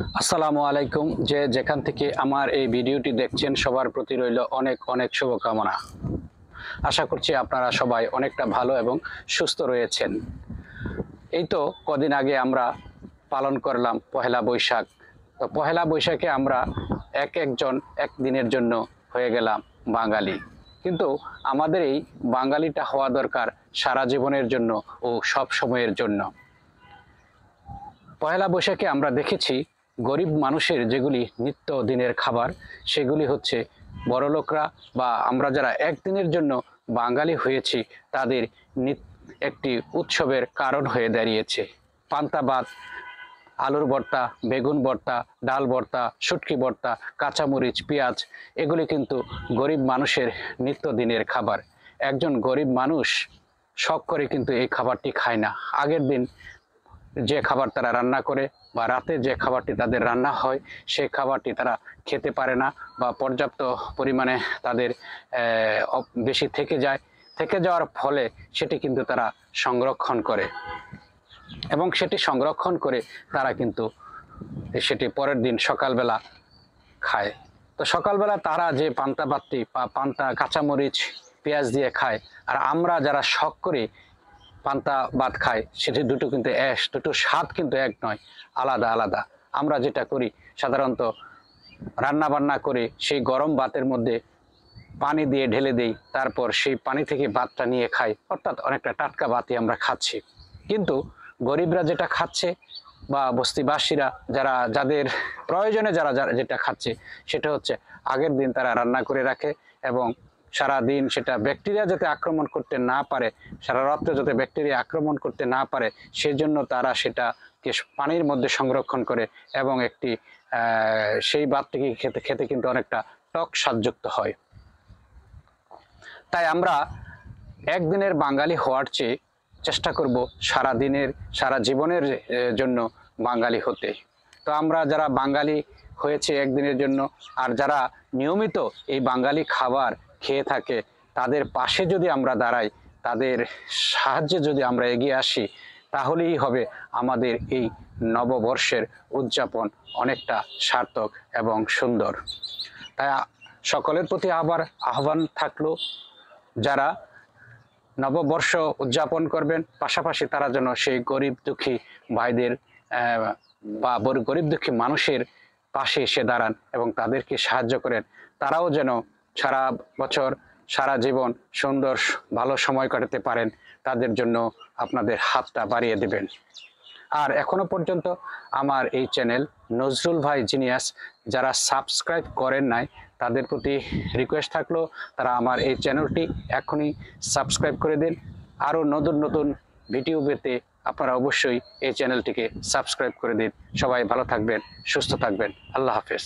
আসসালামু আলাইকুম। যে যেখান থেকে আমার এই ভিডিওটি দেখছেন সবার প্রতি রইল অনেক অনেক শুভকামনা। আশা করছি আপনারা সবাই অনেকটা ভালো এবং সুস্থ রয়েছেন। এই তো কদিন আগে আমরা পালন করলাম পহেলা বৈশাখ। তো পহেলা বৈশাখে আমরা একজন এক দিনের জন্য হয়ে গেলাম বাঙালি, কিন্তু আমাদের এই বাঙালিটা হওয়া দরকার সারা জীবনের জন্য ও সব সময়ের জন্য। পহেলা বৈশাখে আমরা দেখেছি গরিব মানুষের যেগুলি নিত্য দিনের খাবার, সেগুলি হচ্ছে বড়লোকরা বা আমরা যারা একদিনের জন্য বাঙালি হয়েছি তাদের একটি উৎসবের কারণ হয়ে দাঁড়িয়েছে। পান্তা ভাত, আলুর ভর্তা, বেগুন ভর্তা, ডাল ভর্তা, শুটকি ভর্তা, কাঁচামরিচ, পেঁয়াজ, এগুলি কিন্তু গরিব মানুষের নিত্যদিনের খাবার। একজন গরিব মানুষ শখ করে কিন্তু এই খাবারটি খায় না। আগের দিন যে খাবার তারা রান্না করে বা রাতে যে খাবারটি তাদের রান্না হয় সেই খাবারটি তারা খেতে পারে না বা পর্যাপ্ত পরিমাণে তাদের বেশি থেকে যাওয়ার ফলে সেটি কিন্তু তারা সংরক্ষণ করে এবং সেটি সংরক্ষণ করে তারা কিন্তু সেটি পরের দিন সকালবেলা খায়। তো সকালবেলা তারা যে পান্তা ভাতটি বা পান্তা কাঁচামরিচ পেঁয়াজ দিয়ে খায়, আর আমরা যারা শখ করি পান্তা ভাত খায়, সেটি দুটো স্বাদ কিন্তু এক নয়, আলাদা আলাদা। আমরা যেটা করি সাধারণত রান্না বান্না করে সেই গরম ভাতের মধ্যে পানি দিয়ে ঢেলে দেই, তারপর সেই পানি থেকে ভাতটা নিয়ে খাই, অর্থাৎ অনেকটা টাটকা ভাতই আমরা খাচ্ছি। কিন্তু গরিবরা যেটা খাচ্ছে বা বস্তিবাসীরা যাদের প্রয়োজনে যারা যেটা খাচ্ছে সেটা হচ্ছে আগের দিন তারা রান্না করে রাখে এবং সারা দিন সেটা ব্যাকটেরিয়া যাতে আক্রমণ করতে না পারে, সারা রাত্রে যাতে ব্যাকটেরিয়া আক্রমণ করতে না পারে সেজন্য তারা সেটাকে পানির মধ্যে সংরক্ষণ করে এবং সেই ভাতটিকে খেতে খেতে কিন্তু অনেকটা টক স্বাদযুক্ত হয়। তাই আমরা একদিনের বাঙালি হওয়ার চেয়ে চেষ্টা করব সারা জীবনের জন্য বাঙালি হতে। তো আমরা যারা বাঙালি হয়েছে একদিনের জন্য আর যারা নিয়মিত এই বাঙালি খাবার খেয়ে থাকে তাদের পাশে যদি আমরা দাঁড়াই, তাদের সাহায্যে যদি আমরা এগিয়ে আসি, তাহলেই হবে আমাদের এই নববর্ষের উদযাপন অনেকটা সার্থক এবং সুন্দর। তাই সকলের প্রতি আবার আহ্বান থাকলো, যারা নববর্ষ উদযাপন করবেন পাশাপাশি তারা যেন সেই গরিব দুঃখী ভাইদের বা গরিব দুঃখী মানুষের পাশে এসে দাঁড়ান এবং তাদেরকে সাহায্য করেন। তারাও যেন সারা বছর সারা জীবন সুন্দর ভালো সময় কাটাতে পারেন, তাদের জন্য আপনাদের হাতটা বাড়িয়ে দেবেন। আর এখনো পর্যন্ত আমার এই চ্যানেল নজরুল ভাই জিনিয়াস যারা সাবস্ক্রাইব করেন নাই, তাদের প্রতি রিকোয়েস্ট থাকলো তারা আমার এই চ্যানেলটি এখনই সাবস্ক্রাইব করে দিন। আরও নতুন নতুন ভিডিও পেতে আপনারা অবশ্যই এই চ্যানেলটিকে সাবস্ক্রাইব করে দিন। সবাই ভালো থাকবেন, সুস্থ থাকবেন। আল্লাহ হাফেজ।